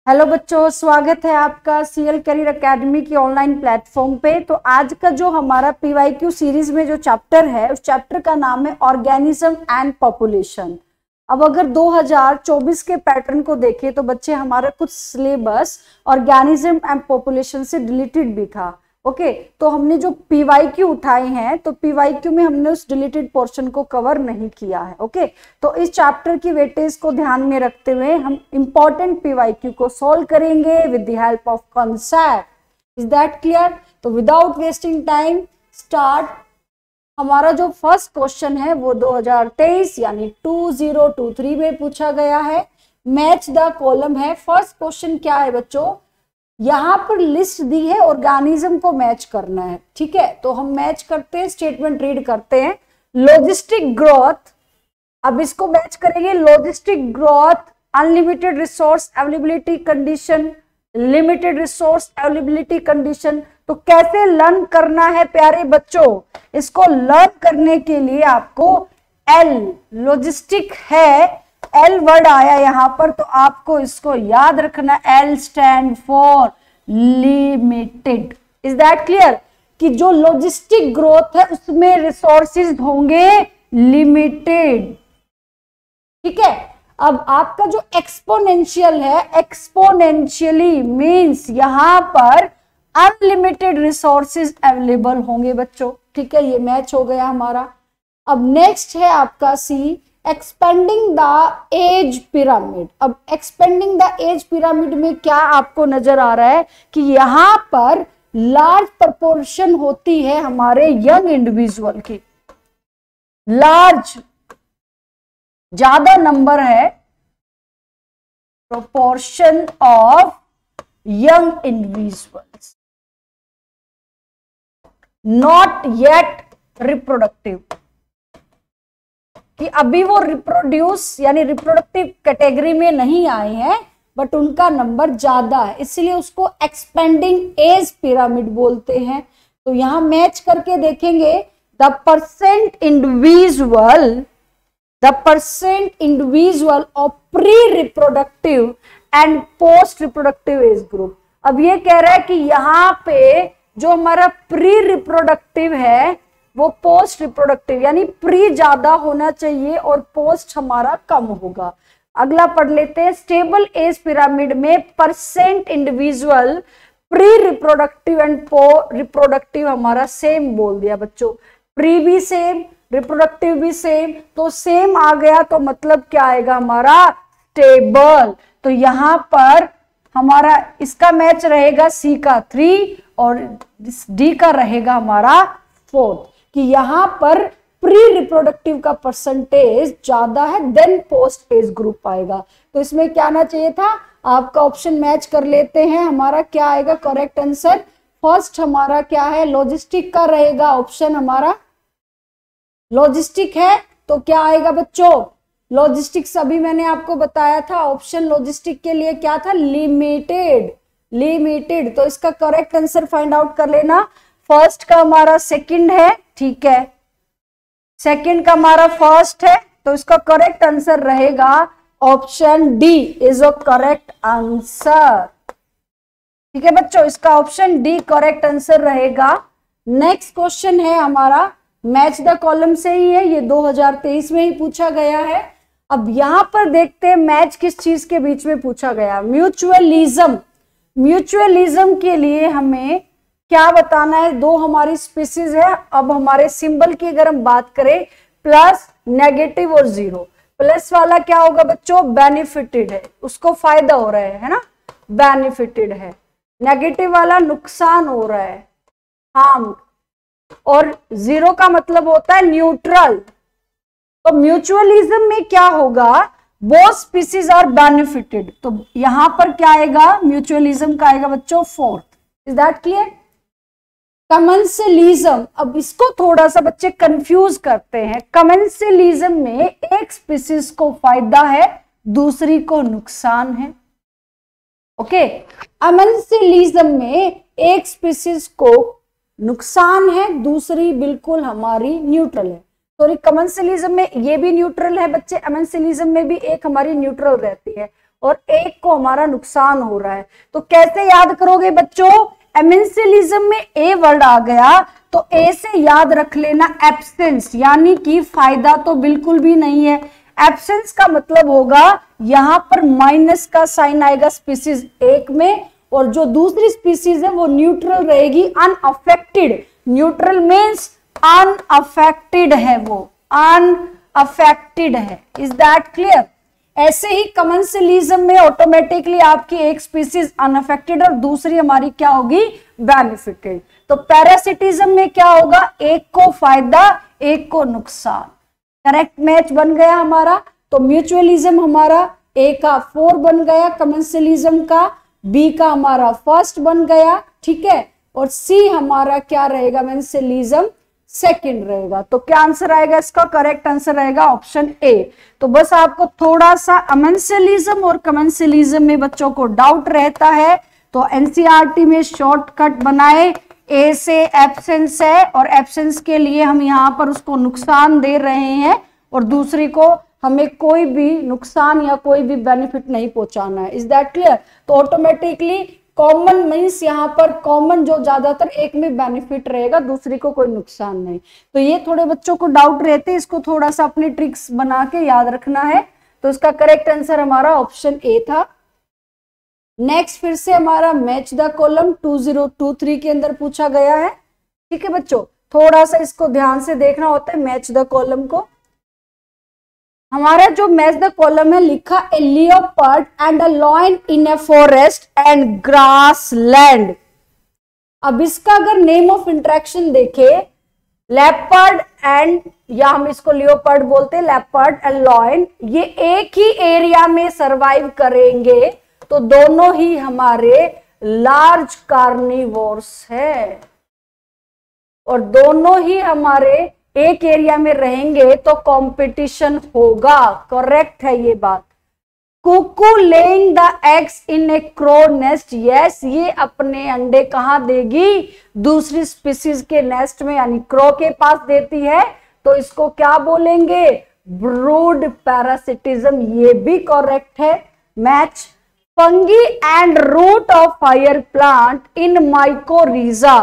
Hello बच्चों, स्वागत है आपका सीएल करियर एकेडमी की ऑनलाइन प्लेटफॉर्म पे। तो आज का जो हमारा पीवाईक्यू सीरीज में जो चैप्टर है उस चैप्टर का नाम है ऑर्गेनिज्म एंड पॉपुलेशन। अब अगर 2024 के पैटर्न को देखें तो बच्चे हमारा कुछ सिलेबस ऑर्गेनिज्म एंड पॉपुलेशन से डिलीटेड भी था। ओके, तो हमने जो पीवाईक्यू उठाए हैं तो पीवाईक्यू में हमने उस डिलीटेड पोर्शन को कवर नहीं किया है। ओके, तो इस चैप्टर की वेटेज को ध्यान में रखते हुए हम इंपॉर्टेंट पीवाईक्यू को सॉल्व करेंगे with the help of concept. Is that clear? तो विदाउट वेस्टिंग टाइम स्टार्ट। हमारा जो फर्स्ट क्वेश्चन है वो 2023 यानी 2023 में पूछा गया है। मैच द कॉलम है। फर्स्ट क्वेश्चन क्या है बच्चों, यहां पर लिस्ट दी है, ऑर्गेनिज्म को मैच करना है। ठीक है, तो हम मैच करते हैं, स्टेटमेंट रीड करते हैं। लॉजिस्टिक ग्रोथ, अब इसको मैच करेंगे। Logistic growth, unlimited resource availability condition, limited resource availability condition. तो कैसे लर्न करना है प्यारे बच्चों? इसको लर्न करने के लिए आपको एल, लॉजिस्टिक है, एल वर्ड आया यहां पर, तो आपको इसको याद रखना। L stand for limited. Is that clear? कि जो लॉजिस्टिक ग्रोथ है उसमें रिसोर्सेज होंगे लिमिटेड। ठीक है, अब आपका जो एक्सपोनेंशियल है, एक्सपोनेंशियली मींस यहां पर अनलिमिटेड रिसोर्सेज अवेलेबल होंगे बच्चों। ठीक है, ये मैच हो गया हमारा। अब नेक्स्ट है आपका सी, एक्सपेंडिंग द एज पिरामिड। अब एक्सपेंडिंग द एज पिरामिड में क्या आपको नजर आ रहा है कि यहां पर लार्ज प्रोपोर्शन होती है हमारे यंग इंडिविजुअल की। लार्ज, ज्यादा नंबर है, proportion of young individuals not yet reproductive, कि अभी वो रिप्रोड्यूस यानी रिप्रोडक्टिव कैटेगरी में नहीं आए हैं बट उनका नंबर ज्यादा है, इसलिए उसको एक्सपेंडिंग एज पिरामिड बोलते हैं। तो यहां मैच करके देखेंगे, the percent individual of pre reproductive and post reproductive age group. अब ये कह रहा है कि यहाँ पे जो हमारा प्री रिप्रोडक्टिव है वो पोस्ट रिप्रोडक्टिव यानी प्री ज्यादा होना चाहिए और पोस्ट हमारा कम होगा। अगला पढ़ लेते हैं, स्टेबल एज पिरामिड में percent individual pre reproductive and पो रिप्रोडक्टिव हमारा सेम बोल दिया बच्चों। प्री भी सेम, रिप्रोडक्टिव भी सेम, तो सेम आ गया तो मतलब क्या आएगा हमारा स्टेबल। तो यहां पर हमारा इसका मैच रहेगा सी का 3 और डी का रहेगा हमारा 4, कि यहां पर प्री रिप्रोडक्टिव का परसेंटेज ज्यादा है देन पोस्ट एज ग्रुप आएगा। तो इसमें क्या आना चाहिए था आपका, ऑप्शन मैच कर लेते हैं। हमारा क्या आएगा करेक्ट आंसर? फर्स्ट हमारा क्या है, लॉजिस्टिक का रहेगा ऑप्शन हमारा। लॉजिस्टिक है तो क्या आएगा बच्चों? लॉजिस्टिक्स अभी मैंने आपको बताया था, ऑप्शन लॉजिस्टिक के लिए क्या था, लिमिटेड। लिमिटेड, तो इसका करेक्ट आंसर फाइंड आउट कर लेना। फर्स्ट का हमारा सेकंड है, ठीक है, सेकंड का हमारा फर्स्ट है, तो इसका करेक्ट आंसर रहेगा option D is a correct answer. ठीक है बच्चों, इसका ऑप्शन डी करेक्ट आंसर रहेगा। नेक्स्ट क्वेश्चन है हमारा, मैच द कॉलम से ही है, ये 2023 में ही पूछा गया है। अब यहां पर देखते हैं मैच किस चीज के बीच में पूछा गया, म्यूचुअलिज्म। म्यूचुअलिज्म के लिए हमें क्या बताना है, दो हमारी स्पीसीज है। अब हमारे सिंबल की अगर हम बात करें, प्लस, नेगेटिव और जीरो। प्लस वाला क्या होगा बच्चों, बेनिफिटेड है, उसको फायदा हो रहा है ना, बेनिफिटेड है। नेगेटिव वाला नुकसान हो रहा है, हार्म। और जीरो का मतलब होता है न्यूट्रल। तो म्यूचुअलिज्म में क्या होगा, बोथ स्पीसीज आर बेनिफिटेड। तो यहां पर क्या आएगा, म्यूचुअलिज्म का आएगा बच्चों 4th। Is that clear? Commensalism, अब इसको थोड़ा सा बच्चे कंफ्यूज करते हैं। कमेंसलिज्म में एक स्पीसीज को फायदा है, दूसरी को नुकसान है। ओके, अमेंसलिज्म में एक स्पीसीज को नुकसान है, दूसरी बिल्कुल हमारी न्यूट्रल है। सॉरी, कमेंसलिज्म में ये भी न्यूट्रल है बच्चे, अमेंसलिज्म में भी एक हमारी न्यूट्रल रहती है। और एक को हमारा नुकसान हो रहा है। तो कैसे याद करोगे बच्चों, एमेंसिलिज्म में ए वर्ड आ गया तो ए से याद रख लेना एब्सेंस, यानी कि फायदा तो बिल्कुल भी नहीं है। एब्सेंस का मतलब होगा यहां पर माइनस का साइन आएगा स्पीसीज एक में, और जो दूसरी स्पीसीज है वो न्यूट्रल रहेगी, अनअफेक्टेड। न्यूट्रल मीन्स अनअफेक्टेड है, वो अनअफेक्टेड है। Is that clear? ऐसे ही कमेंसलिज्म में ऑटोमेटिकली आपकी एक स्पीसीज अनअफेक्टेड और दूसरी हमारी क्या होगी, बेनिफिटेड। तो पैरासिटिज्म में क्या होगा, एक को फायदा एक को नुकसान। करेक्ट मैच बन गया हमारा। तो म्यूचुअलिज्म हमारा ए का 4 बन गया, कमेंसलिज्म का बी का हमारा फर्स्ट बन गया, ठीक है, और सी हमारा क्या रहेगा, मेंसलिज्म सेकंड रहेगा। तो क्या आंसर आएगा इसका, करेक्ट आंसर रहेगा ऑप्शन ए। तो बस आपको थोड़ा सा अमेंसलिज्म और कमेंसलिज्म में बच्चों को डाउट रहता है, तो एनसीईआरटी में शॉर्टकट बनाए, ए से एब्सेंस है और एब्सेंस के लिए हम यहाँ पर उसको नुकसान दे रहे हैं और दूसरी को हमें कोई भी नुकसान या कोई भी बेनिफिट नहीं पहुंचाना है। Is that clear? तो ऑटोमेटिकली कॉमन मीन्स यहाँ पर कॉमन जो ज्यादातर एक में बेनिफिट रहेगा, दूसरी को कोई नुकसान नहीं। तो ये थोड़े बच्चों को डाउट रहते हैं, इसको थोड़ा सा अपनी ट्रिक्स बना के याद रखना है। तो इसका करेक्ट आंसर हमारा ऑप्शन ए था। नेक्स्ट फिर से हमारा मैच द कॉलम 2023 के अंदर पूछा गया है, ठीक है बच्चों, थोड़ा सा इसको ध्यान से देखना होता है मैच द कॉलम को। हमारा जो मैच द कॉलम है लिखा a leopard and a lion in a forest and grassland. अब इसका अगर नेम ऑफ इंटरेक्शन देखे, लेपर्ड एंड, या हम इसको लियोपर्ड बोलते हैं, लेपर्ड एंड लॉयन, ये एक ही एरिया में सरवाइव करेंगे, तो दोनों ही हमारे लार्ज कार्निवोर्स है और दोनों ही हमारे एक एरिया में रहेंगे, तो कंपटीशन होगा। करेक्ट है ये बात। Cuckoo laying the eggs in a crow nest, yes, ये अपने अंडे कहां देगी, दूसरी स्पीसीज के नेस्ट में, यानी क्रो के पास देती है, तो इसको क्या बोलेंगे, ब्रूड पैरासिटिज्म। ये भी करेक्ट है। Match fungi and root of higher plant in mycorrhiza,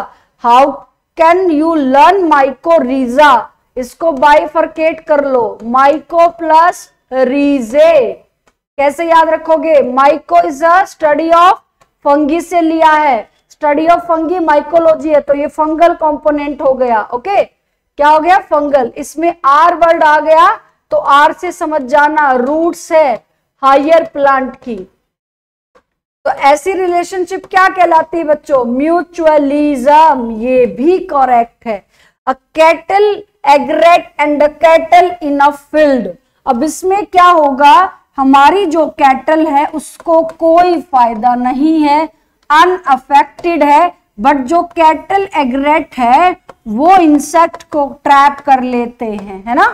how can you learn mycorrhiza? इसको बाइफरकेट कर लो, माइको प्लस रीजे। कैसे याद रखोगे, myco is a study of fungi से लिया है, स्टडी ऑफ फंगी माइकोलॉजी है, तो ये फंगल कंपोनेंट हो गया। ओके, क्या हो गया, फंगल। इसमें आर वर्ड आ गया, तो आर से समझ जाना रूट्स है हायर प्लांट की। तो ऐसी रिलेशनशिप क्या कहलाती है बच्चों, म्यूचुअलिज्म। ये भी करेक्ट है। A cattle egret and a cattle in a field. अब इसमें क्या होगा, हमारी जो कैटल है उसको कोई फायदा नहीं है, अनअफेक्टेड है, बट जो कैटल एग्रेट है वो इंसेक्ट को ट्रैप कर लेते हैं, है ना।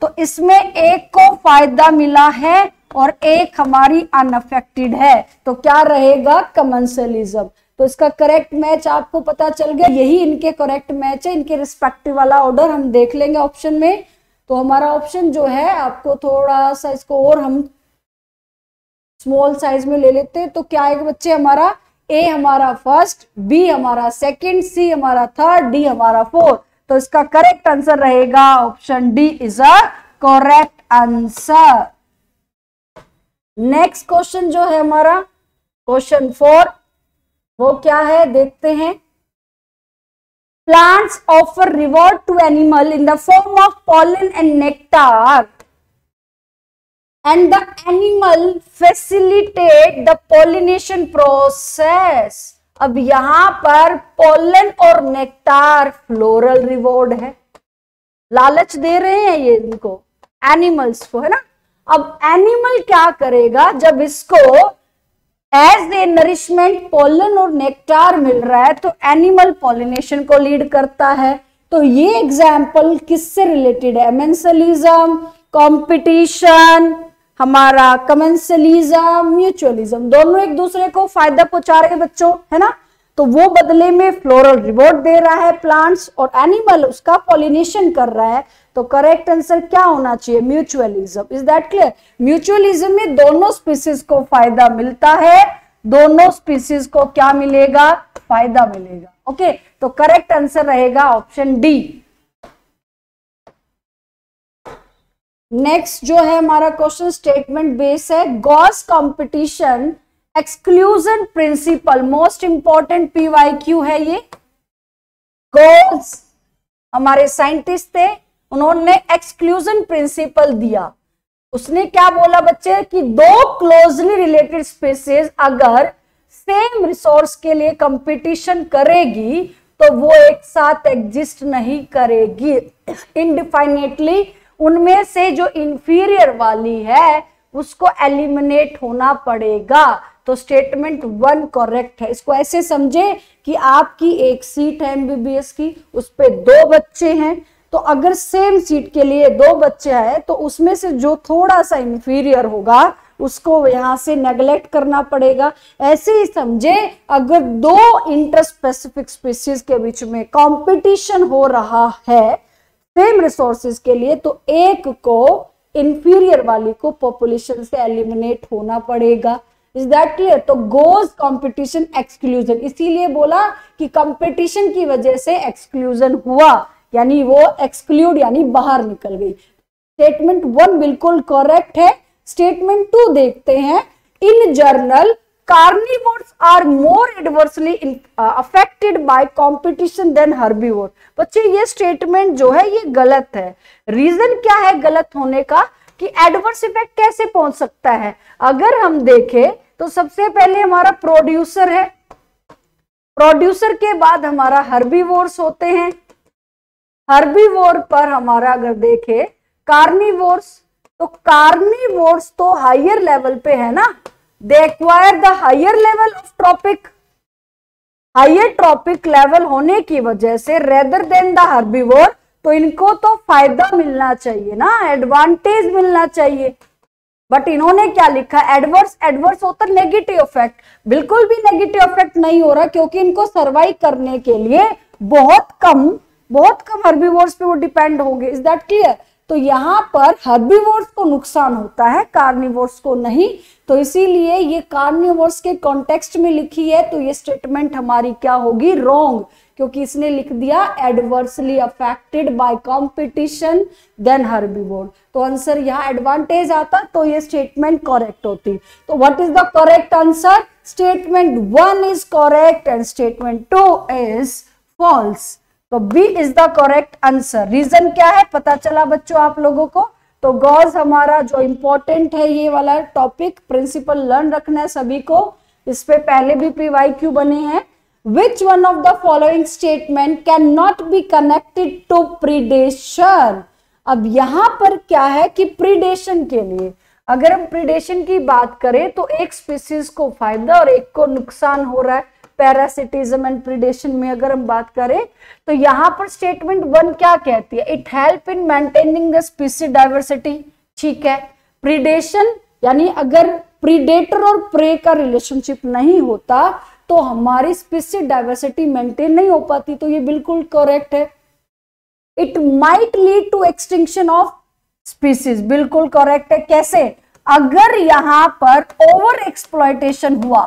तो इसमें एक को फायदा मिला है और एक हमारी अनअफेक्टेड है, तो क्या रहेगा, कमेंसलिज्म। तो इसका करेक्ट मैच आपको पता चल गया, यही इनके करेक्ट मैच है। इनके रिस्पेक्टिव वाला ऑर्डर हम देख लेंगे ऑप्शन में। तो हमारा ऑप्शन जो है, आपको थोड़ा सा इसको और हम स्मॉल साइज में ले लेते हैं, तो क्या आएगा बच्चे, हमारा ए हमारा फर्स्ट, बी हमारा सेकंड, सी हमारा थर्ड, डी हमारा फोर्थ। तो इसका करेक्ट आंसर रहेगा option D is a correct answer. Next question जो है हमारा क्वेश्चन 4, वो क्या है देखते हैं। Plants offer reward to animal in the form of pollen and nectar and the animal facilitate the pollination process। अब यहां पर पोलन और नेक्टार फ्लोरल रिवॉर्ड है, लालच दे रहे हैं ये इनको एनिमल्स को, है ना। अब एनिमल क्या करेगा, जब इसको एज ए नरिशमेंट पोलन और नेक्टार मिल रहा है, तो एनिमल पॉलिनेशन को लीड करता है। तो ये एग्जाम्पल किससे रिलेटेड है, मेंसलिज्म, कंपटीशन, हमारा कमेंसलिज्म, म्यूचुअलिज्म, दोनों एक दूसरे को फायदा पहुंचा रहे हैं बच्चों, है ना। तो वो बदले में फ्लोरल रिवॉर्ड दे रहा है प्लांट्स, और एनिमल उसका पॉलिनेशन कर रहा है। तो करेक्ट आंसर क्या होना चाहिए? Mutualism. Is that clear? Mutualism में दोनों स्पीसीज को फायदा मिलता है, दोनों स्पीसीज को क्या मिलेगा? फायदा मिलेगा। ओके, तो करेक्ट आंसर रहेगा ऑप्शन डी। नेक्स्ट जो है हमारा क्वेश्चन स्टेटमेंट बेस है। Gauss competition exclusion principle, most important PYQ है ये। गॉस हमारे साइंटिस्ट थे, उन्होंने एक्सक्लूजन प्रिंसिपल दिया। उसने क्या बोला बच्चे कि दो क्लोजली रिलेटेड स्पीसीज अगर सेम रिसोर्स के लिए कंपटीशन करेगी तो वो एक साथ एग्जिस्ट नहीं करेगी, इनडिफाइनेटली उनमें से जो इंफीरियर वाली है उसको एलिमिनेट होना पड़ेगा। तो स्टेटमेंट 1 करेक्ट है। इसको ऐसे समझे कि आपकी एक सीट है एमबीबीएस की, उस पे 2 बच्चे हैं, तो अगर सेम सीट के लिए 2 बच्चे हैं तो उसमें से जो थोड़ा सा इंफीरियर होगा उसको यहां से नेग्लेक्ट करना पड़ेगा। ऐसे ही समझे अगर 2 इंटरस्पेसिफिक स्पीसीज के बीच में कंपटीशन हो रहा है सेम रिसोर्सेज के लिए, तो एक को इंफीरियर वाली को पॉपुलेशन से एलिमिनेट होना पड़ेगा। Is that clear? तो गोज कंपटीशन एक्सक्लूजन, इसीलिए बोला कि कंपटीशन की वजह से एक्सक्लूजन हुआ, यानी वो एक्सक्लूड यानी बाहर निकल गई। स्टेटमेंट 1 बिल्कुल करेक्ट है। स्टेटमेंट 2 देखते हैं। In general carnivores are more adversely affected by competition than herbivore. बच्चे ये स्टेटमेंट जो है ये गलत है। रीजन क्या है गलत होने का कि एडवर्स इफेक्ट कैसे पहुंच सकता है? अगर हम देखें तो सबसे पहले हमारा प्रोड्यूसर है, प्रोड्यूसर के बाद हमारा हर्बीवोर्स होते हैं, हर्बीवोर पर हमारा अगर देखें कार्निवोर्स, तो कार्निवोर्स तो हायर लेवल पे है ना, they acquire the higher level of trophic, higher trophic level होने की वजह से रेदर देन द हर्बीवोर, तो इनको तो फायदा मिलना चाहिए ना, एडवांटेज मिलना चाहिए। बट इन्होंने क्या लिखा? एडवर्स। एडवर्स होता नेगेटिव इफेक्ट। बिल्कुल भी नेगेटिव इफेक्ट नहीं हो रहा क्योंकि इनको सर्वाइव करने के लिए बहुत कम हर्बीवोर्स पे वो डिपेंड होंगे। Is that clear? तो यहाँ पर हर्बीवोर्स को नुकसान होता है, कार्निवोर्स को नहीं। तो इसीलिए ये कार्निवोर्स के कॉन्टेक्स्ट में लिखी है, तो ये स्टेटमेंट हमारी क्या होगी? रॉन्ग, क्योंकि इसने लिख दिया adversely affected by competition than herbivore. तो आंसर यहाँ एडवांटेज आता तो ये स्टेटमेंट करेक्ट होती। तो what is the correct answer? Statement 1 is correct and statement 2 is false. तो b is the correct answer. Reason क्या है पता चला बच्चों आप लोगों को? तो गॉस हमारा जो इंपॉर्टेंट है ये वाला टॉपिक, प्रिंसिपल लर्न रखना है सभी को। इस पे पहले भी पीवाईक्यू बने हैं। Which one of the following statement cannot be connected to predation? अब यहां पर क्या है कि प्रीडेशन के लिए, अगर हम प्रीडेशन की बात करें तो एक स्पीसीज को फायदा और एक को नुकसान हो रहा है। पैरासिटिज्म एंड प्रीडेशन में अगर हम बात करें तो यहां पर स्टेटमेंट 1 क्या कहती है? It help in maintaining the species diversity. ठीक है, प्रीडेशन यानी अगर प्रीडेटर और प्रे का रिलेशनशिप नहीं होता तो हमारी स्पीसीज डाइवर्सिटी मेंटेन नहीं हो पाती। तो ये बिल्कुल करेक्ट है। It might lead to extinction of species, बिल्कुल करेक्ट है। कैसे? अगर यहां पर ओवर एक्सप्लॉयटेशन हुआ,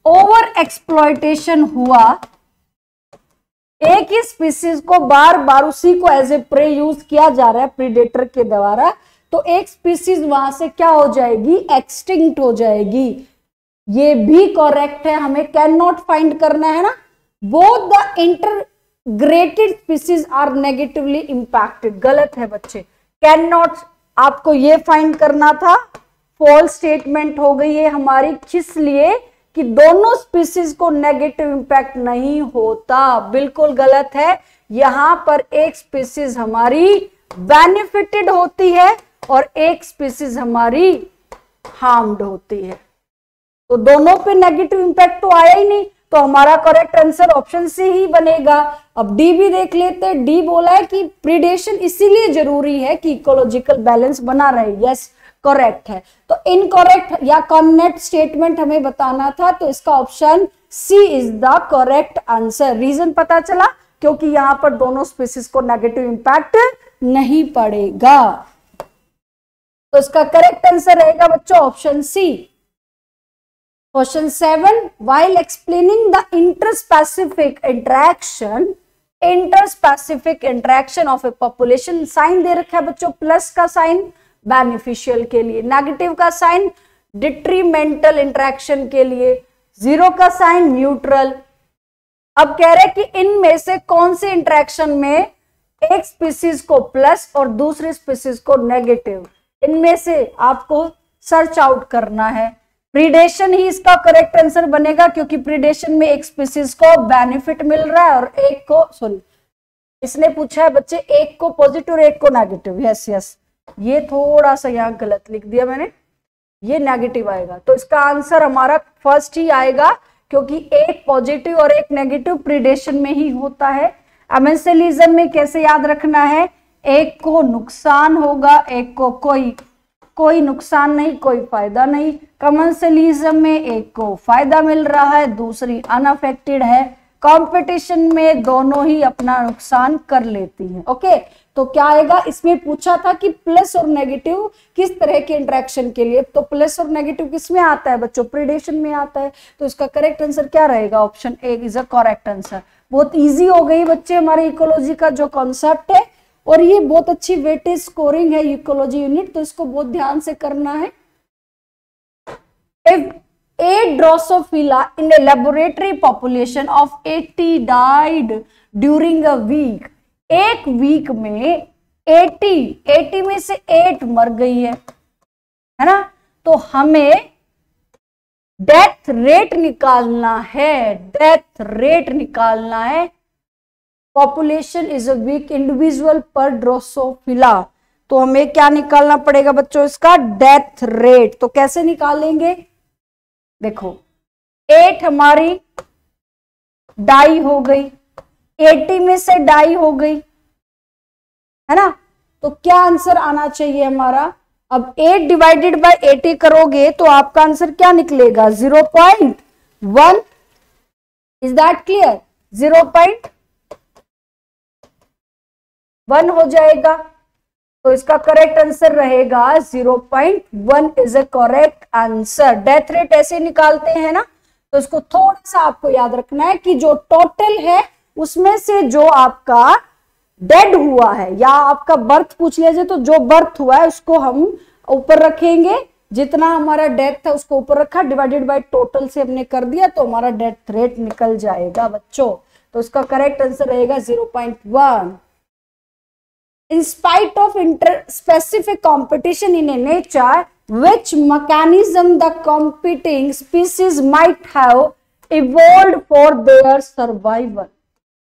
ओवर एक्सप्लॉयटेशन हुआ, एक ही स्पीसीज को बार बार उसी को एज ए प्रे यूज किया जा रहा है प्रीडेटर के द्वारा, तो एक स्पीसीज वहां से क्या हो जाएगी? एक्सटिंक्ट हो जाएगी। ये भी करेक्ट है, हमें कैन नॉट फाइंड करना है ना। Both the integrated species are negatively impacted, गलत है बच्चे। कैन नॉट आपको ये फाइंड करना था, फॉल्स स्टेटमेंट हो गई है हमारी, किस लिए कि दोनों स्पीसीज को नेगेटिव इंपैक्ट नहीं होता, बिल्कुल गलत है। यहां पर एक स्पीसीज हमारी बेनिफिटेड होती है और एक स्पीसीज हमारी हार्म्ड होती है, तो दोनों पे नेगेटिव इंपैक्ट तो आया ही नहीं, तो हमारा करेक्ट आंसर ऑप्शन सी ही बनेगा। अब डी भी देख लेते हैं। डी बोला है कि प्रीडेशन इसीलिए जरूरी है कि इकोलॉजिकल बैलेंस बना रहे। यस, करेक्ट है। तो इनकरेक्ट या कॉन्नेट स्टेटमेंट हमें बताना था, तो इसका option C is the correct answer. Reason पता चला, क्योंकि यहां पर दोनों स्पीसीज को नेगेटिव इंपैक्ट नहीं पड़ेगा। तो इसका करेक्ट आंसर रहेगा बच्चों option c. Question 7, while explaining the interspecific interaction of a population, sign दे रखा है बच्चों प्लस का साइन बेनिफिशियल के लिए, नेगेटिव का साइन डिट्रीमेंटल इंटरेक्शन के लिए, जीरो का साइन न्यूट्रल। अब कह रहे कि इनमें से कौन से इंटरेक्शन में एक स्पीसीज को प्लस और दूसरी स्पीसीज को नेगेटिव, इनमें से आपको सर्च आउट करना है। प्रीडेशन ही इसका करेक्ट आंसर बनेगा, क्योंकि प्रीडेशन में एक स्पीसीज को बेनिफिट मिल रहा है और एक को, सॉरी इसने पूछा है बच्चे एक को पॉजिटिव और एक को नेगेटिव। यस यस, ये थोड़ा सा यहाँ गलत लिख दिया मैंने, ये नेगेटिव आएगा। तो इसका आंसर हमारा फर्स्ट ही आएगा, क्योंकि एक पॉजिटिव और एक नेगेटिव प्रीडेशन में ही होता है। कमेंसलिज्म में कैसे याद रखना है, एक को नुकसान होगा, एक को कोई नुकसान नहीं, कोई फायदा नहीं। कमेंसलिज्म में एक को फायदा मिल रहा है, दूसरी अनअफेक्टेड है। कंपटीशन में दोनों ही अपना नुकसान कर लेती हैं। ओके, तो क्या आएगा, इसमें पूछा था कि प्लस और नेगेटिव किस तरह के इंटरेक्शन के लिए, तो प्लस और नेगेटिव किस में आता है बच्चों, प्रीडेशन में आता है। तो इसका करेक्ट आंसर क्या रहेगा, option A is a correct answer. बहुत इजी हो गई बच्चे हमारे इकोलॉजी का जो कॉन्सेप्ट है, और ये बहुत अच्छी वेटेज स्कोरिंग है इकोलॉजी यूनिट, तो इसको बहुत ध्यान से करना है। If a Drosophila in a laboratory population of 80 died during a week, एक वीक में 80 में से 8 मर गई है ना, तो हमें डेथ रेट निकालना है, डेथ रेट निकालना है। Population is a week individual पर ड्रोसोफिला, तो हमें क्या निकालना पड़ेगा बच्चों, इसका डेथ रेट। तो कैसे निकालेंगे, देखो 8 हमारी डाई हो गई, 80 में से डाई हो गई है ना, तो क्या आंसर आना चाहिए हमारा। अब 8 डिवाइडेड बाय 80 करोगे तो आपका आंसर क्या निकलेगा, 0.1। इज दैट क्लियर, 0.1 हो जाएगा। तो इसका करेक्ट आंसर रहेगा 0.1 is a correct answer. Death rate ऐसे निकालते हैं ना, तो इसको थोड़ा सा आपको याद रखना है कि जो टोटल है उसमें से जो आपका डेड हुआ है, या आपका बर्थ पूछ लीजिए तो जो बर्थ हुआ है उसको हम ऊपर रखेंगे, जितना हमारा डेथ था उसको ऊपर रखा, डिवाइडेड बाय टोटल से हमने कर दिया, तो हमारा डेथ रेट निकल जाएगा बच्चों। तो इसका करेक्ट आंसर रहेगा 0.1। In spite of inter-specific competition in a nature, which mechanism the competing species might have evolved for their survival?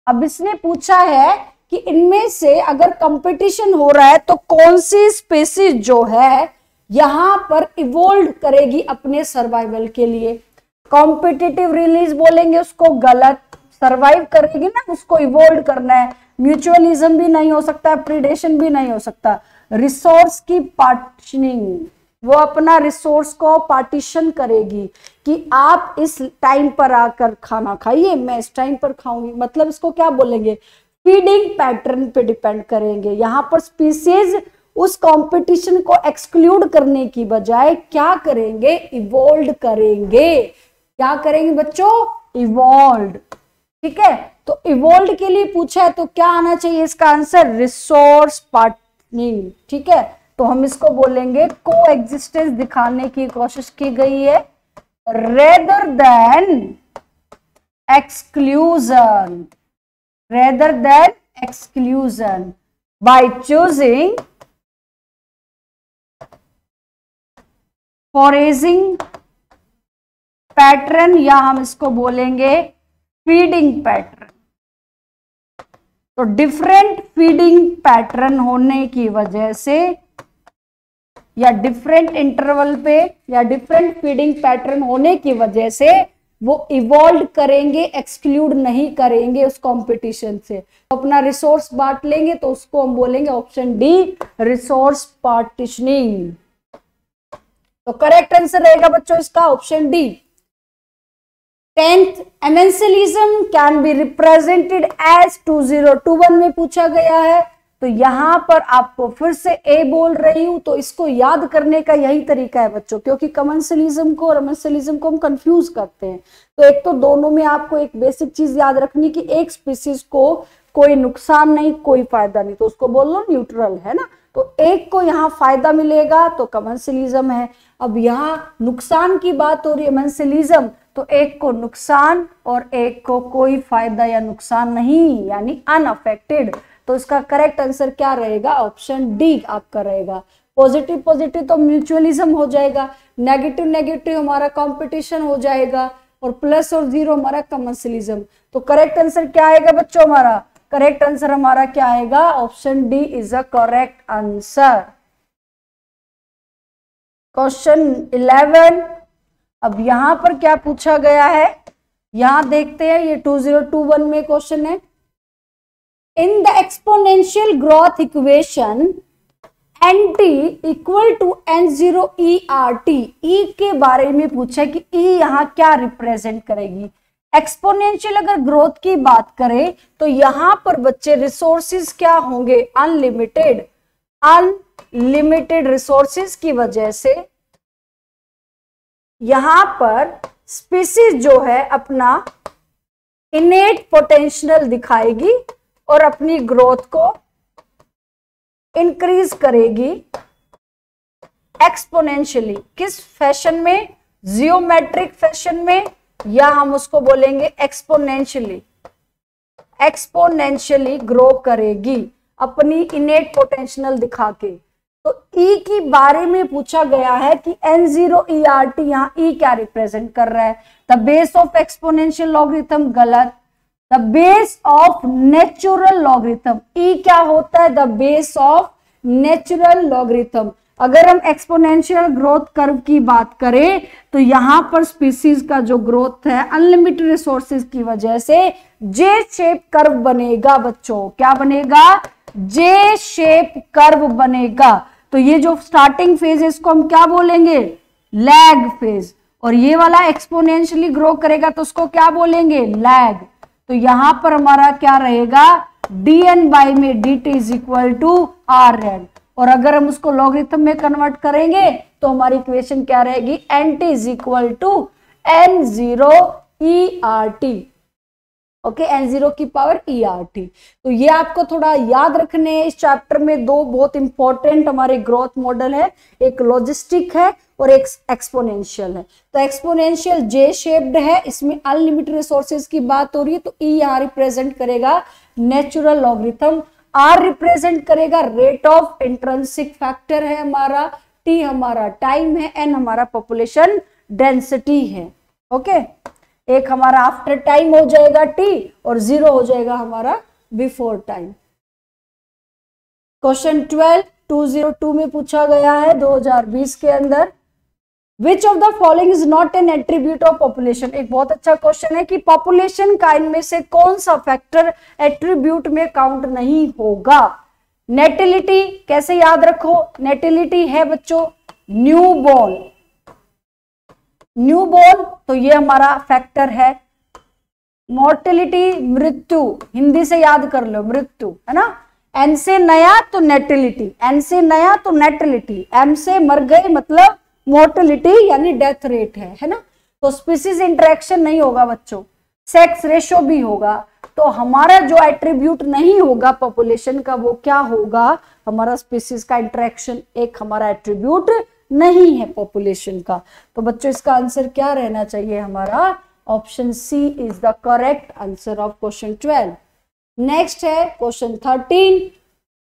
अब इसने पूछा है कि इनमें से अगर कंपटीशन हो रहा है तो कौन सी स्पीसीज जो है यहां पर इवोल्व करेगी अपने सर्वाइवल के लिए। कॉम्पिटिटिव रिलीज बोलेंगे उसको गलत, सर्वाइव करेगी ना, उसको इवोल्व करना है। म्यूचुअलिज्म भी नहीं हो सकता, प्रीडेशन भी नहीं हो सकता। रिसोर्स की पार्टीशनिंग, वो अपना रिसोर्स को पार्टीशन करेगी कि आप इस टाइम पर आकर खाना खाइए, मैं इस टाइम पर खाऊंगी, मतलब इसको क्या बोलेंगे, फीडिंग पैटर्न पे डिपेंड करेंगे। यहाँ पर स्पीसीज उस कंपटीशन को एक्सक्लूड करने की बजाय क्या करेंगे, इवोल्व करेंगे। क्या करेंगे बच्चों, इवोल्व। ठीक है, तो इवोल्व के लिए पूछा है तो क्या आना चाहिए इसका आंसर, रिसोर्स पार्टनिंग। ठीक है, तो हम इसको बोलेंगे को एग्जिस्टेंस दिखाने की कोशिश की गई है rather than exclusion, rather than exclusion by choosing foraging pattern, या हम इसको बोलेंगे फीडिंग पैटर्न। तो डिफरेंट फीडिंग पैटर्न होने की वजह से, या डिफरेंट इंटरवल पे, या डिफरेंट फीडिंग पैटर्न होने की वजह से वो इवॉल्व करेंगे, एक्सक्लूड नहीं करेंगे उस कंपटीशन से। तो अपना रिसोर्स बांट लेंगे, तो उसको हम बोलेंगे ऑप्शन डी, रिसोर्स पार्टीशनिंग। तो करेक्ट आंसर रहेगा बच्चों इसका option D. 10th, amensalism can be represented as 2021 में पूछा गया है। तो यहां पर आपको फिर से ए बोल रही हूं, तो इसको याद करने का यही तरीका है बच्चों, क्योंकि कमेंसलिज्म को और एमेंसिलिज्म को हम कंफ्यूज करते हैं। तो एक तो दोनों में आपको एक बेसिक चीज याद रखनी कि एक स्पीसीज को कोई नुकसान नहीं कोई फायदा नहीं, तो उसको बोल लो न्यूट्रल, है ना। तो एक को यहाँ फायदा मिलेगा तो कमेंसलिज्म है। अब यहाँ नुकसान की बात हो रही है एमेंसिलिज्म, तो एक को नुकसान और एक को कोई फायदा या नुकसान नहीं, यानी अनअफेक्टेड। तो इसका करेक्ट आंसर क्या रहेगा, ऑप्शन डी आपका रहेगा। पॉजिटिव पॉजिटिव तो म्यूचुअलिज्म हो जाएगा, नेगेटिव नेगेटिव हमारा कंपटीशन हो जाएगा, और प्लस और जीरो हमारा कमेंसलिज्म। तो करेक्ट आंसर क्या आएगा बच्चों हमारा, करेक्ट आंसर हमारा क्या आएगा, option D is a correct answer. Question 11, अब यहां पर क्या पूछा गया है, यहां देखते हैं, ये 2021 में क्वेश्चन है। In the exponential growth equation nt equal to n0 ERT, E के बारे में पूछा कि ई यहां क्या रिप्रेजेंट करेगी। एक्सपोनेंशियल अगर ग्रोथ की बात करें तो यहां पर बच्चे रिसोर्सेज क्या होंगे, अनलिमिटेड। अनलिमिटेड रिसोर्सेज की वजह से यहां पर स्पीसीज जो है अपना इनेट पोटेंशियल दिखाएगी और अपनी ग्रोथ को इंक्रीज करेगी एक्सपोनेंशियली। किस फैशन में, जियोमेट्रिक फैशन में, या हम उसको बोलेंगे एक्सपोनेंशियली। एक्सपोनेंशियली ग्रो करेगी अपनी इनेट पोटेंशियल दिखा के। तो ई की बारे में पूछा गया है कि n0 ERT, यहां ई क्या रिप्रेजेंट कर रहा है, the base of exponential logarithm, गलत। The base of natural logarithm, e क्या होता है, the base of natural logarithm. अगर हम एक्सपोनेंशियल ग्रोथ कर्व की बात करें तो यहां पर स्पीसीज का जो ग्रोथ है अनलिमिटेड रिसोर्सेज की वजह से जे शेप कर्व बनेगा बच्चों। क्या बनेगा, जे शेप कर्व बनेगा। तो ये जो स्टार्टिंग फेज है इसको हम क्या बोलेंगे, लैग फेज, और ये वाला एक्सपोनेंशियली ग्रो करेगा तो उसको क्या बोलेंगे, लैग। तो यहां पर हमारा क्या रहेगा, dn बाई में dt is equal to rn, और अगर हम उसको लॉगरिथम में कन्वर्ट करेंगे तो हमारी इक्वेशन क्या रहेगी, nt is equal to n0 ERT। Okay, n0 की पावर ERT। तो ये आपको थोड़ा याद रखने हैं। इस चैप्टर में दो बहुत इंपॉर्टेंट हमारे ग्रोथ मॉडल है, एक लॉजिस्टिक है और एक एक्सपोनेंशियल है। तो एक्सपोनेंशियल जे शेप्ड है, इसमें अनलिमिटेड रिसोर्सेज की बात हो रही है। तो ई यहाँ रिप्रेजेंट करेगा नेचुरल लॉगरिथम, आर रिप्रेजेंट करेगा रेट ऑफ इंट्रिंसिक फैक्टर है हमारा, टी हमारा टाइम है, एन हमारा पॉपुलेशन डेंसिटी है। ओके, एक हमारा आफ्टर टाइम हो जाएगा टी और 0 हो जाएगा हमारा बिफोर टाइम। क्वेश्चन 12 202 में पूछा गया है 2020 के अंदर, विच of the following is not an attribute of population. एक बहुत अच्छा क्वेश्चन है कि पॉपुलेशन का इनमें से कौन सा फैक्टर एट्रीब्यूट में काउंट नहीं होगा। नेटिलिटी कैसे याद रखो, नेटिलिटी है बच्चों न्यू बॉर्न, न्यू बॉर्न तो ये हमारा फैक्टर है। मॉर्टेलिटी मृत्यु, हिंदी से याद कर लो मृत्यु, है ना। एन से नया तो नेटिलिटी, एन से नया तो नेटिलिटी, एम से मर गए मतलब मोर्टेलिटी यानी डेथ रेट है ना। तो स्पीसीज इंटरेक्शन नहीं होगा बच्चों, सेक्स रेशो भी होगा। तो हमारा जो एट्रीब्यूट नहीं होगा पॉपुलेशन का वो क्या होगा, हमारा स्पीसीज का इंटरेक्शन एक हमारा एट्रीब्यूट नहीं है पॉपुलेशन का। तो बच्चों इसका आंसर क्या रहना चाहिए हमारा, option C is the correct answer of question 12। Next है क्वेश्चन 13,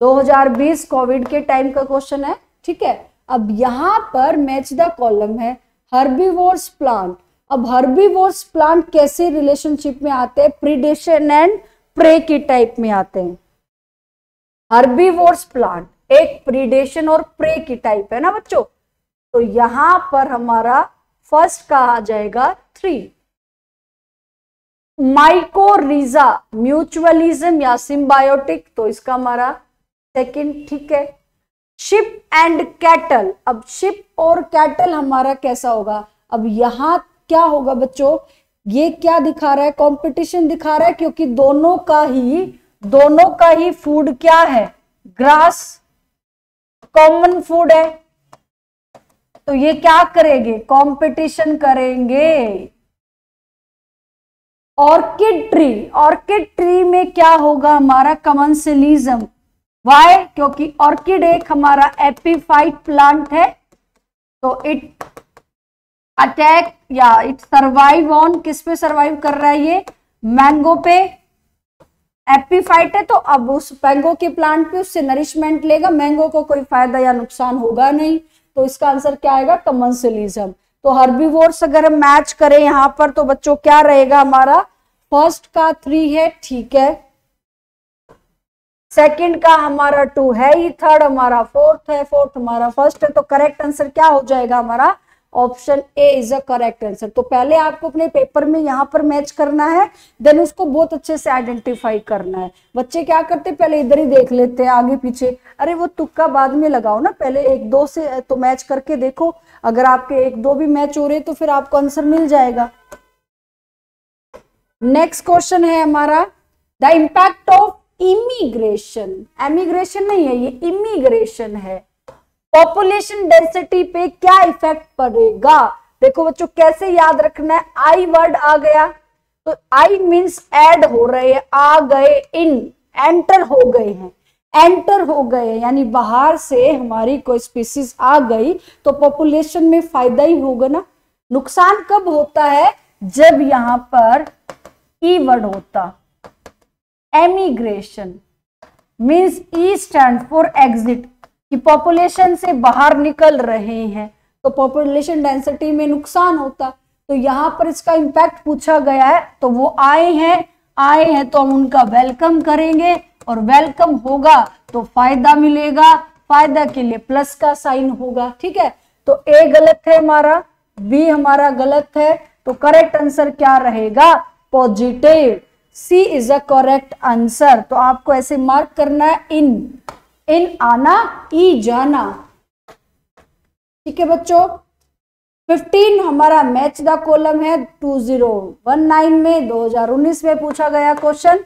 2020 कोविड के टाइम का क्वेश्चन है, ठीक है। अब यहां पर मैच द कॉलम है हर्बीवोर्स प्लांट। अब हर्बीवोर्स प्लांट कैसे रिलेशनशिप में आते हैं, प्रीडेशन एंड प्रे की टाइप में आते हैं। हर्बीवोर्स प्लांट एक प्रीडेशन और प्रे की टाइप है ना बच्चों। तो यहां पर हमारा फर्स्ट का आ जाएगा 3, माइकोरिजा म्यूचुअलिज्म या सिम्बायोटिक, तो इसका हमारा सेकंड, ठीक है। Ship and cattle. अब शिप और कैटल हमारा कैसा होगा, अब यहां क्या होगा बच्चों, ये क्या दिखा रहा है, कंपटीशन दिखा रहा है, क्योंकि दोनों का ही फूड क्या है, ग्रास, कॉमन फूड है। तो ये क्या करेंगे, कंपटीशन करेंगे। ऑर्किड ट्री में क्या होगा हमारा, कमेंसलिज्म। वाई, क्योंकि ऑर्किड एक हमारा एपीफाइट प्लांट है, तो इट अटैक या इट सर्वाइव ऑन, किस पे सर्वाइव कर रहा है ये, मैंगो पे, एपीफाइट है, तो अब उस मैंगो के प्लांट पे उससे नरिशमेंट लेगा, मैंगो को कोई फायदा या नुकसान होगा नहीं, तो इसका आंसर क्या आएगा, कमेंसलिज्म। तो हर्बीवोर्स अगर हम मैच करें यहां पर तो बच्चों क्या रहेगा हमारा, फर्स्ट का 3 है, ठीक है, सेकंड का हमारा 2 है ही, थर्ड हमारा 4th है, फोर्थ हमारा फर्स्ट है, तो करेक्ट आंसर क्या हो जाएगा हमारा, option A is a correct answer. तो पहले आपको अपने पेपर में यहां पर मैच करना है, देन उसको बहुत अच्छे से आइडेंटिफाई करना है। बच्चे क्या करते, पहले इधर ही देख लेते हैं आगे पीछे, अरे वो तुक्का बाद में लगाओ ना, पहले 1-2 से तो मैच करके देखो, अगर आपके 1-2 भी मैच हो रहे तो फिर आपको आंसर मिल जाएगा। नेक्स्ट क्वेश्चन है हमारा, the impact of immigration, emigration नहीं है ये, इमिग्रेशन है, पॉपुलेशन डेंसिटी पे क्या इफेक्ट पड़ेगा। देखो बच्चों कैसे याद रखना है, आई वर्ड आ गया तो आई मींस ऐड हो रहे हैं, आ गए, इन एंटर हो गए हैं, एंटर हो गए यानी बाहर से हमारी कोई स्पीसीज आ गई तो पॉपुलेशन में फायदा ही होगा ना। नुकसान कब होता है, जब यहां पर ई वर्ड होता, emigration means E stand for exit, कि पॉपुलेशन से बाहर निकल रहे हैं तो पॉपुलेशन डेंसिटी में नुकसान होता। तो यहां पर इसका इंपैक्ट पूछा गया है, तो वो आए हैं तो हम उनका वेलकम करेंगे, और वेलकम होगा तो फायदा मिलेगा, फायदा के लिए प्लस का साइन होगा, ठीक है। तो ए गलत है हमारा, बी हमारा गलत है, तो करेक्ट आंसर क्या रहेगा, positive, C is a correct answer. तो आपको ऐसे मार्क करना है, इन आना, ई जाना, ठीक है बच्चों। 15 हमारा मैच द कॉलम है, 2019 में 2019 में पूछा गया क्वेश्चन,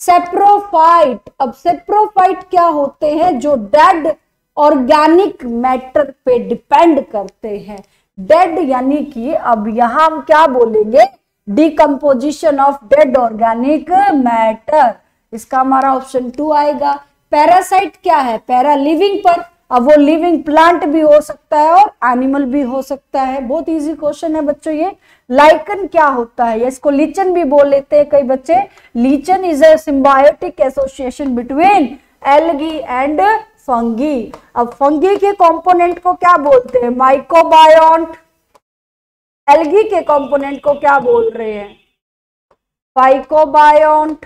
सेप्रोफाइट। अब सेप्रोफाइट क्या होते हैं, जो डेड ऑर्गेनिक मैटर पे डिपेंड करते हैं। डेड यानी कि अब यहां हम क्या बोलेंगे, decomposition of dead organic matter, इसका हमारा ऑप्शन 2 आएगा। पैरासाइट क्या है, पैरा लिविंग पर, अब वो लिविंग प्लांट भी हो सकता है और एनिमल भी हो सकता है, बहुत इजी क्वेश्चन है बच्चों ये। लाइकन क्या होता है, इसको लीचन भी बोल लेते हैं कई बच्चे, lichen is a symbiotic association between algae and fungi. अब फंगी के कंपोनेंट को क्या बोलते हैं, माइकोबायोन्ट, एल्गी के कंपोनेंट को क्या बोल रहे हैं, फाइकोबायोन्ट,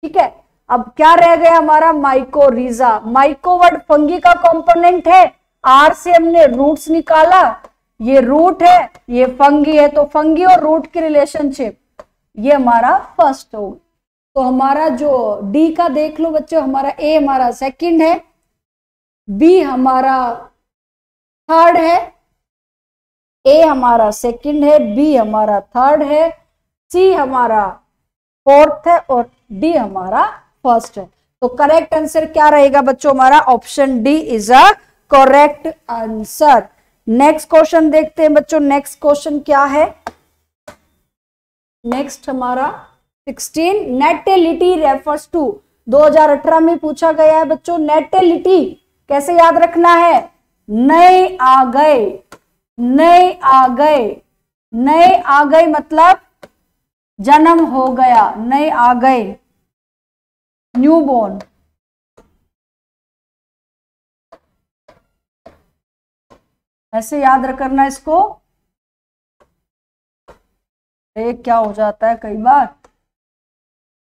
ठीक है। अब क्या रह गया हमारा, माइकोरिजा। माइको वर्ड फंगी का कंपोनेंट है, आर से हमने रूट्स निकाला, ये रूट है, ये फंगी है, तो फंगी और रूट की रिलेशनशिप ये हमारा फर्स्ट हो। तो हमारा जो डी का देख लो बच्चों, हमारा ए हमारा सेकंड है, बी हमारा थर्ड है, ए हमारा सेकंड है, बी हमारा थर्ड है, सी हमारा फोर्थ है और डी हमारा फर्स्ट है। तो करेक्ट आंसर क्या रहेगा बच्चों, हमारा option D is a correct answer. Next question देखते हैं बच्चों, नेक्स्ट क्वेश्चन क्या है, नेक्स्ट हमारा 16, नेटेलिटी रेफर्स टू, 2018 में पूछा गया है बच्चों। नेटेलिटी कैसे याद रखना है, नए आ गए, नए आ गए, नए आ गए मतलब जन्म हो गया, नए आ गए, न्यूबॉर्न। ऐसे याद रखना इसको, एक क्या हो जाता है कई बार,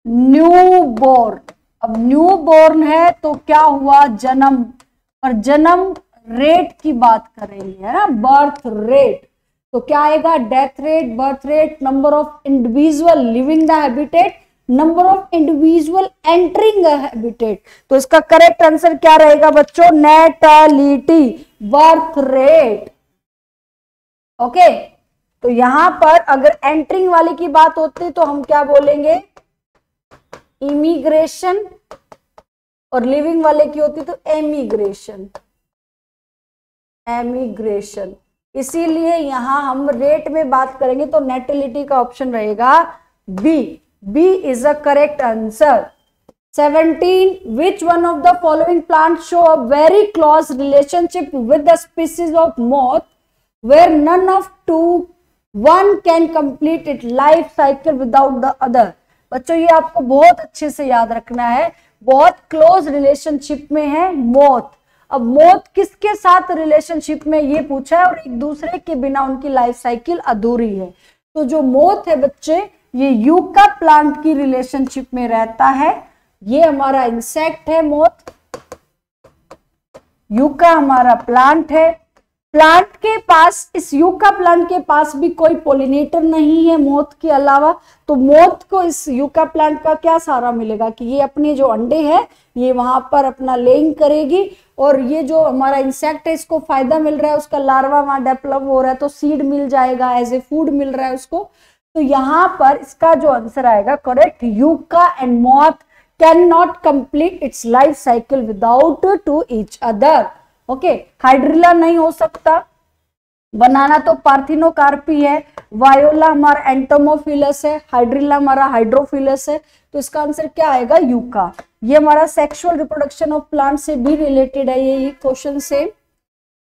न्यूबॉर्न। अब न्यूबॉर्न है तो क्या हुआ, जन्म, और जन्म रेट की बात करेंगे, है ना, बर्थ रेट। तो क्या आएगा, death rate, birth rate, number of individual living the habitat, number of individual entering a habitat. तो इसका करेक्ट आंसर क्या रहेगा बच्चों? नेटालिटी, बर्थ रेट। ओके, तो यहां पर अगर एंटरिंग वाले की बात होती तो हम क्या बोलेंगे? इमिग्रेशन, और लिविंग वाले की होती तो एमिग्रेशन, एमिग्रेशन। इसीलिए यहां हम रेट में बात करेंगे तो नेटिलिटी का ऑप्शन रहेगा B. B is a correct answer. 17. Which one of the following plants show a very close relationship with the species of moth where none of one can complete its life cycle without the other? बच्चों ये आपको बहुत अच्छे से याद रखना है, बहुत क्लोज रिलेशनशिप में है मोथ। अब मोथ किसके साथ रिलेशनशिप में ये पूछा है, और एक दूसरे के बिना उनकी लाइफ साइकिल अधूरी है। तो जो मोथ है बच्चे, ये यूका प्लांट की रिलेशनशिप में रहता है। ये हमारा इंसेक्ट है मोथ, यूका हमारा प्लांट है। प्लांट के पास, इस यूका प्लांट के पास भी कोई पोलिनेटर नहीं है मोथ के अलावा। तो मोथ को इस यूका प्लांट का क्या सहारा मिलेगा कि ये अपने जो अंडे हैं ये वहां पर अपना लेइंग करेगी, और ये जो हमारा इंसेक्ट है इसको फायदा मिल रहा है, उसका लार्वा वहां डेवलप हो रहा है तो सीड मिल जाएगा, एज ए फूड मिल रहा है उसको। तो यहाँ पर इसका जो आंसर आएगा correct, yucca and moth can not complete its life cycle without to each other. Okay, hydrilla नहीं हो सकता, बनाना तो पार्थिनोकार्पी है, वायोला हमारा एंटोमोफिलस है, हाइड्रिला हमारा हाइड्रोफिलस है। तो इसका आंसर क्या आएगा? यूका। ये हमारा सेक्सुअल रिप्रोडक्शन ऑफ प्लांट से भी रिलेटेड है ये क्वेश्चन से।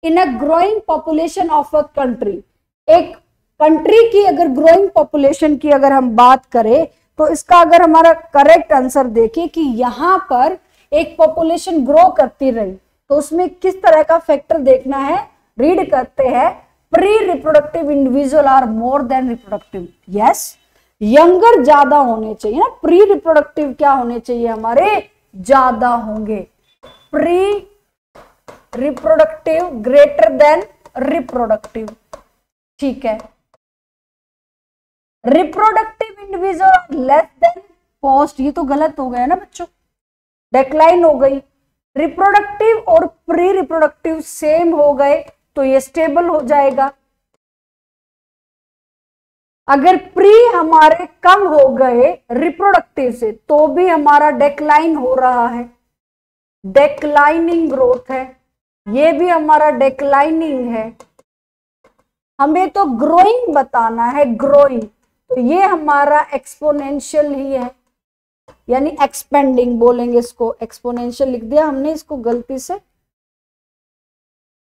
In a growing population of a country, एक कंट्री की अगर ग्रोइंग पॉपुलेशन की अगर हम बात करें तो इसका अगर हमारा करेक्ट आंसर देखें कि यहाँ पर एक पॉपुलेशन ग्रो करती रही तो उसमें किस तरह का फैक्टर देखना है। रीड करते हैं, pre reproductive individual are more than reproductive. Yes, younger ज्यादा होने चाहिए ना, प्री रिप्रोडक्टिव क्या होने चाहिए हमारे? ज्यादा होंगे। Pre reproductive greater than reproductive, ठीक है। Reproductive individual less than post, ये तो गलत हो गया ना बच्चों, डेक्लाइन हो गई। रिप्रोडक्टिव और प्री रिप्रोडक्टिव सेम हो गए तो ये स्टेबल हो जाएगा। अगर प्री हमारे कम हो गए रिप्रोडक्टिव से तो भी हमारा डेक्लाइन हो रहा है, डेक्लाइनिंग ग्रोथ है, ये भी हमारा डेक्लाइनिंग है। हमें तो ग्रोइंग बताना है, ग्रोइंग, तो ये हमारा एक्सपोनेंशियल ही है, यानी एक्सपेंडिंग बोलेंगे इसको। एक्सपोनेंशियल लिख दिया हमने इसको गलती से,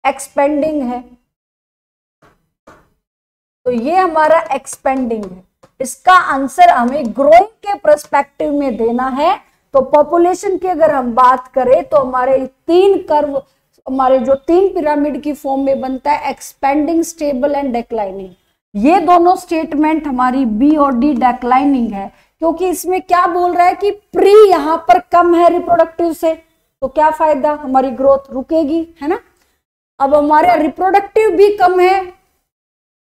एक्सपेंडिंग है, तो ये हमारा एक्सपेंडिंग है। इसका आंसर हमें ग्रोइंग के पर्सपेक्टिव में देना है। तो पॉपुलेशन की अगर हम बात करें तो हमारे तीन कर्व, हमारे जो तीन पिरामिड की फॉर्म में बनता है, एक्सपेंडिंग, स्टेबल एंड डेक्लाइनिंग। ये दोनों स्टेटमेंट हमारी बी और डी डेक्लाइनिंग है, क्योंकि इसमें क्या बोल रहा है कि प्री यहां पर कम है रिप्रोडक्टिव से, तो क्या फायदा, हमारी ग्रोथ रुकेगी, है ना। अब हमारे रिप्रोडक्टिव भी कम है,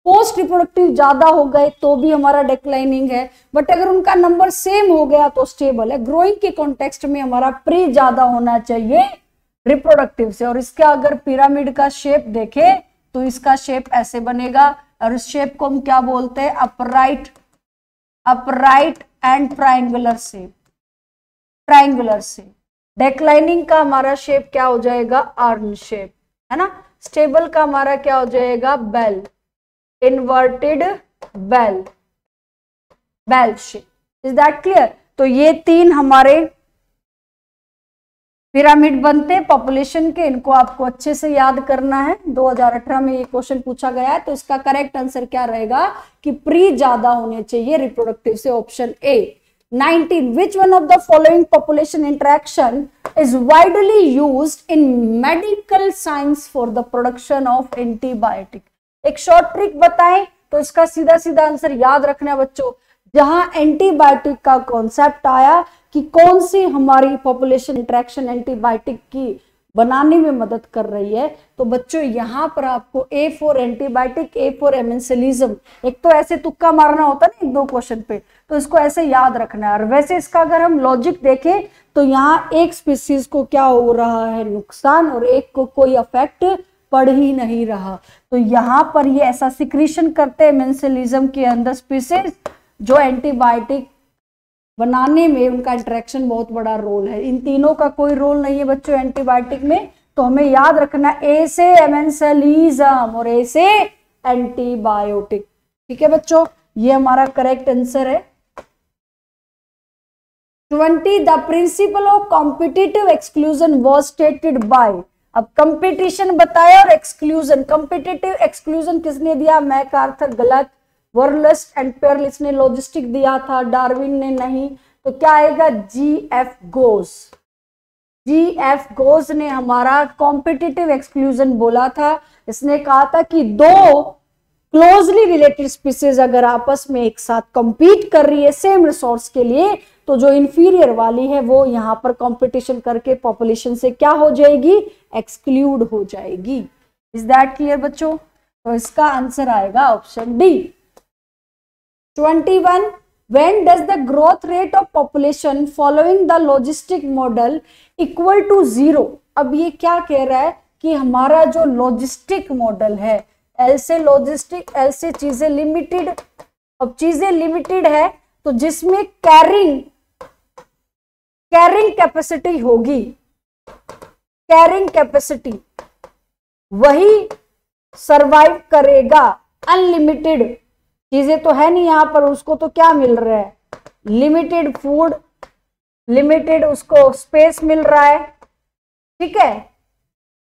पोस्ट रिप्रोडक्टिव ज्यादा हो गए तो भी हमारा डेक्लाइनिंग है, बट अगर उनका नंबर सेम हो गया तो स्टेबल है। ग्रोइंग के कॉन्टेक्स्ट में हमारा प्री ज्यादा होना चाहिए रिप्रोडक्टिव से। और इसका अगर पिरामिड का शेप देखें तो इसका शेप ऐसे बनेगा, और इस शेप को हम क्या बोलते हैं? Upright, upright and triangular shape, triangular shape. Declining का हमारा शेप क्या हो जाएगा? अर्न शेप, है ना। स्टेबल का हमारा क्या हो जाएगा? Bell, inverted bell, bell shape. Is that clear? तो ये तीन हमारे पिरामिड बनते हैं पॉपुलेशन के, इनको आपको अच्छे से याद करना है। 2018 में ये क्वेश्चन पूछा गया है, तो इसका करेक्ट आंसर क्या रहेगा कि प्री ज्यादा होने चाहिए रिप्रोडक्टिव से, option A. 19. Which one of the following population interaction is widely used in medical science for the production of antibiotic? एक शॉर्ट ट्रिक बताएं तो इसका सीधा सीधा आंसर याद रखना बच्चों। जहां एंटीबायोटिक का कॉन्सेप्ट आया कि कौन सी हमारी पॉपुलेशन इंटरेक्शन एंटीबायोटिक की बनाने में मदद कर रही है। तो बच्चों यहाँ पर आपको A for antibiotic, A for amensalism, एक तो ऐसे तुक्का मारना होता है ना 1-2 क्वेश्चन पे, तो इसको ऐसे याद रखना है। और वैसे इसका अगर हम लॉजिक देखें तो यहाँ एक स्पीसीज को क्या हो रहा है, नुकसान, और एक को कोई अफेक्ट पड़ ही नहीं रहा। तो यहाँ पर ये ऐसा सिक्रीशन करते हैं एमेंसिलिज्म के अंदर स्पीसीज, जो एंटीबायोटिक बनाने में उनका इंटरेक्शन बहुत बड़ा रोल है। इन तीनों का कोई रोल नहीं है बच्चों एंटीबायोटिक में, तो हमें याद रखना ए से एमेंसिलिज्म और ए से एंटीबायोटिक। ठीक है बच्चों, ये हमारा करेक्ट आंसर है। 20 the principle of competitive exclusion was stated by. अब कंपटीशन बताया और एक्सक्लूजन, कॉम्पिटिटिव एक्सक्लूजन किसने दिया, मैकआर्थर गलत, वर्लस्ट एंड पेयरलिस ने लॉजिस्टिक दिया था, डार्विन ने नहीं। तो क्या आएगा, जीएफ गोज। जीएफ गोज ने हमारा कॉम्पिटिटिव एक्सक्लूजन बोला था। इसने कहा था कि दो क्लोजली रिलेटेड स्पीसीज अगर आपस में एक साथ compete कर रही है सेम रिसोर्स के लिए, तो जो इंफीरियर वाली है वो यहाँ पर कंपटीशन करके पॉपुलेशन से क्या हो जाएगी, एक्सक्लूड हो जाएगी। इज दैट क्लियर बच्चों? तो इसका आंसर आएगा option D. 21 when does the growth rate of population following the logistic model equal to 0? अब ये क्या कह रहा है कि हमारा जो लॉजिस्टिक मॉडल है, एल से लॉजिस्टिक, एल से चीजें लिमिटेड। अब चीजें लिमिटेड है तो जिसमें कैरिंग कैपेसिटी होगी, कैरिंग कैपेसिटी वही सरवाइव करेगा। अनलिमिटेड चीजें तो है नहीं यहाँ पर, उसको तो क्या मिल रहा है, लिमिटेड फूड, लिमिटेड उसको स्पेस मिल रहा है। ठीक है,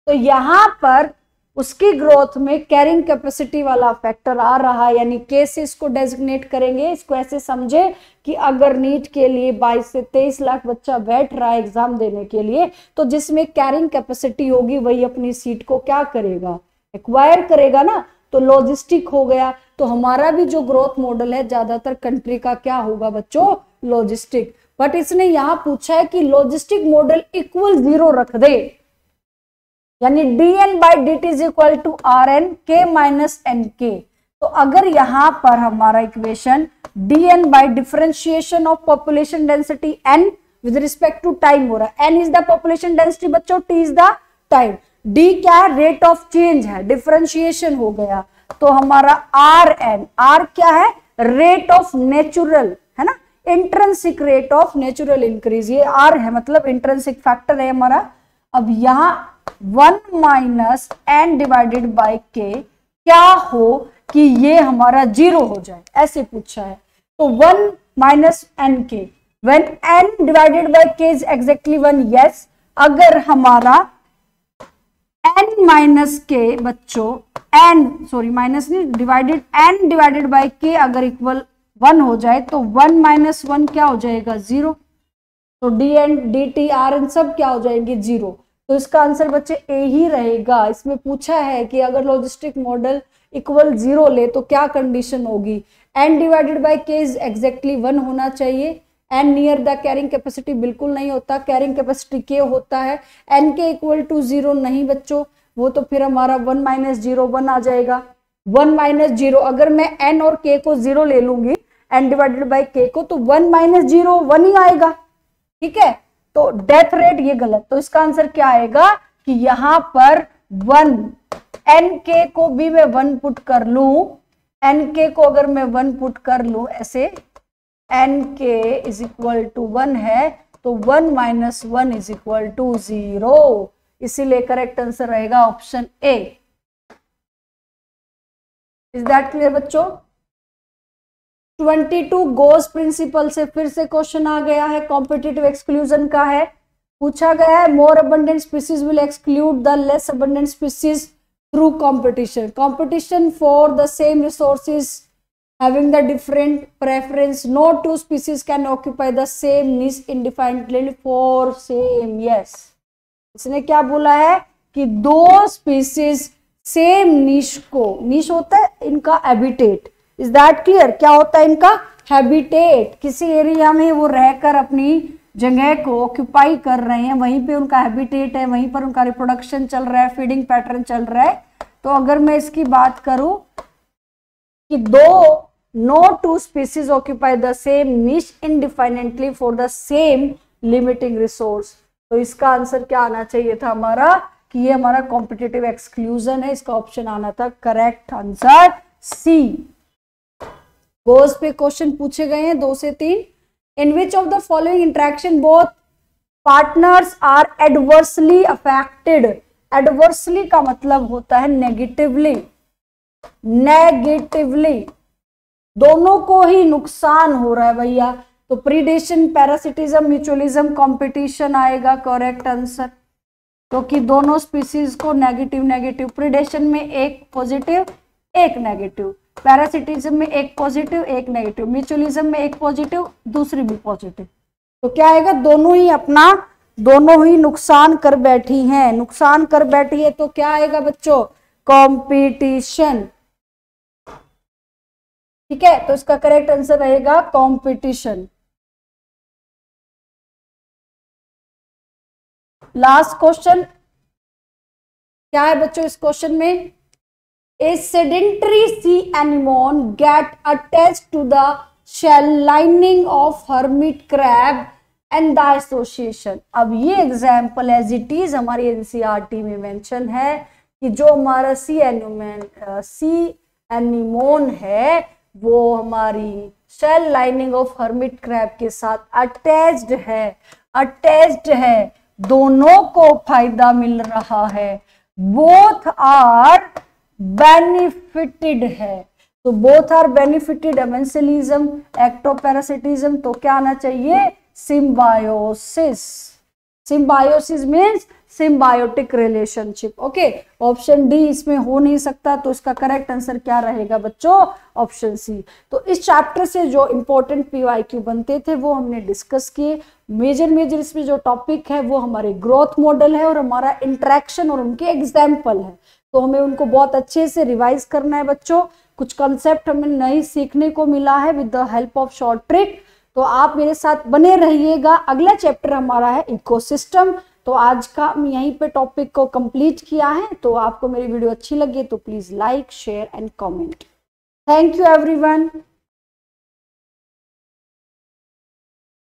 तो यहाँ पर उसकी ग्रोथ में कैरिंग कैपेसिटी वाला फैक्टर आ रहा है, यानी के से इसको डेजिग्नेट करेंगे। इसको ऐसे समझे कि अगर नीट के लिए 22 से 23 लाख बच्चा बैठ रहा है एग्जाम देने के लिए, तो जिसमें कैरिंग कैपेसिटी होगी वही अपनी सीट को क्या करेगा, एक्वायर करेगा ना। तो लॉजिस्टिक हो गया। तो हमारा भी जो ग्रोथ मॉडल है ज्यादातर कंट्री का क्या होगा बच्चों, लॉजिस्टिक। बट इसने यहां पूछा है कि लॉजिस्टिक मॉडल इक्वल 0 रख दे, यानी dn/dt is equal to rn k minus nk। तो अगर यहां पर हमारा equation dn by differentiation of population density n with respect to time हो रहा है, n is the population density बच्चों, t is the time, d क्या है, रेट ऑफ चेंज है, डिफरेंशिएशन हो गया। तो हमारा rn, r क्या है, रेट ऑफ नेचुरल, है ना, intrinsic rate of natural increase, ये r है, मतलब इंट्रिंसिक फैक्टर है हमारा। अब यहाँ 1 minus n divided by k क्या हो कि ये हमारा 0 हो जाए, ऐसे पूछा है। तो 1 माइनस एन के when n divided by k is exactly 1, yes. अगर हमारा n माइनस के बच्चों, माइनस नहीं, divided n divided by k अगर इक्वल 1 हो जाए तो 1 माइनस 1 क्या हो जाएगा, 0। तो dn dt rn सब क्या हो जाएंगे, 0। तो इसका आंसर बच्चे ए ही रहेगा। इसमें पूछा है कि अगर लॉजिस्टिक मॉडल इक्वल 0 ले तो क्या कंडीशन होगी, n divided by k is exactly 1 होना चाहिए। n near the carrying capacity बिल्कुल नहीं होता, कैरिंग कैपेसिटी k होता है। n के इक्वल टू 0 नहीं बच्चों, वो तो फिर हमारा 1 माइनस 0 1 आ जाएगा। 1 माइनस 0, अगर मैं n और k को 0 ले लूंगी, n डिवाइडेड बाई k को, तो 1 माइनस 0 1 ही आएगा। ठीक है, तो डेथ रेट ये गलत। तो इसका आंसर क्या आएगा कि यहां पर 1 nk को भी मैं 1 पुट कर लूं, nk को अगर मैं 1 पुट कर लूं ऐसे, nk इज इक्वल टू 1 है, तो 1 माइनस 1 इज इक्वल टू 0। इसीलिए करेक्ट आंसर रहेगा option A. Is that clear बच्चों? 22 गोज प्रिंसिपल से फिर से क्वेश्चन आ गया है, कॉम्पिटिटिव एक्सक्लूजन का है। पूछा गया है मोर abundant species will exclude the less abundant species through competition. Competition for the same resources having the different preference, no two species can occupy the same niche indefinitely for same, yes। इसने क्या बोला है कि दो species same निश को, निश होता है इनका हैबिटेट, इज दैट क्लियर, क्या होता है इनका हैबिटेट, किसी एरिया में वो रहकर अपनी जगह को ऑक्यूपाई कर रहे हैं, वहीं पे उनका हैबिटेट है, वहीं पर उनका रिप्रोडक्शन चल रहा है, फीडिंग पैटर्न चल रहा है। तो अगर मैं इसकी बात करूं कि no two species occupy the same niche indefinitely for the same limiting resource, तो इसका आंसर क्या आना चाहिए था हमारा कि ये हमारा कॉम्पिटिटिव एक्सक्लूजन है। इसका ऑप्शन आना था करेक्ट आंसर सी। गोज पे क्वेश्चन पूछे गए हैं 2 से 3। In which of the following interaction both partners are adversely affected. Adversely का मतलब होता है नेगेटिवली, नेगेटिवली दोनों को ही नुकसान हो रहा है भैया। तो प्रीडेशन, पैरासिटिज्म, म्यूचुअलिज्म, कंपटीशन आएगा करेक्ट आंसर, क्योंकि दोनों स्पीसीज को नेगेटिव नेगेटिव, प्रीडेशन में एक पॉजिटिव एक नेगेटिव, पैरासिटिज्म में एक पॉजिटिव एक नेगेटिव, म्यूचुअलिज्म में एक पॉजिटिव दूसरी भी पॉजिटिव। तो क्या आएगा, दोनों ही नुकसान कर बैठी हैं, नुकसान कर बैठी है। तो क्या आएगा बच्चों, कंपटीशन। ठीक है, तो इसका करेक्ट आंसर रहेगा कंपटीशन। लास्ट क्वेश्चन क्या है बच्चों इस क्वेश्चन में, a sedentary sea anemone get attached to the shell lining of hermit crab and the association. अब ये एग्जाम्पल एज इट इज हमारी एनसीईआरटी में मेंशन है कि जो हमारा सी एनिमोन है वो हमारी shell lining of hermit crab के साथ अटैच्ड है, दोनों को फायदा मिल रहा है, बोथ आर बेनिफिटेड है। तो बोथ आर बेनिफिटेड, एमेंसिलिज्म, एक्टोपैरासिटिज्म। तो क्या आना चाहिए, symbiosis. Symbiosis means symbiotic relationship. Okay, option D इसमें हो नहीं सकता, तो इसका करेक्ट आंसर क्या रहेगा बच्चों, ऑप्शन सी। तो इस चैप्टर से जो इंपॉर्टेंट पीवाईक्यू बनते थे वो हमने डिस्कस किए। मेजर इसमें जो टॉपिक है वो हमारे ग्रोथ मॉडल है और हमारा इंटरेक्शन और उनके एग्जाम्पल है। तो हमें उनको बहुत अच्छे से रिवाइज करना है बच्चों। कुछ कंसेप्ट हमें नई सीखने को मिला है with the help of short trick. तो आप मेरे साथ बने रहिएगा। अगला चैप्टर हमारा है इकोसिस्टम। तो आज का हम यहीं पे टॉपिक को कंप्लीट किया है। तो आपको मेरी वीडियो अच्छी लगी तो please like, share and comment. Thank you everyone.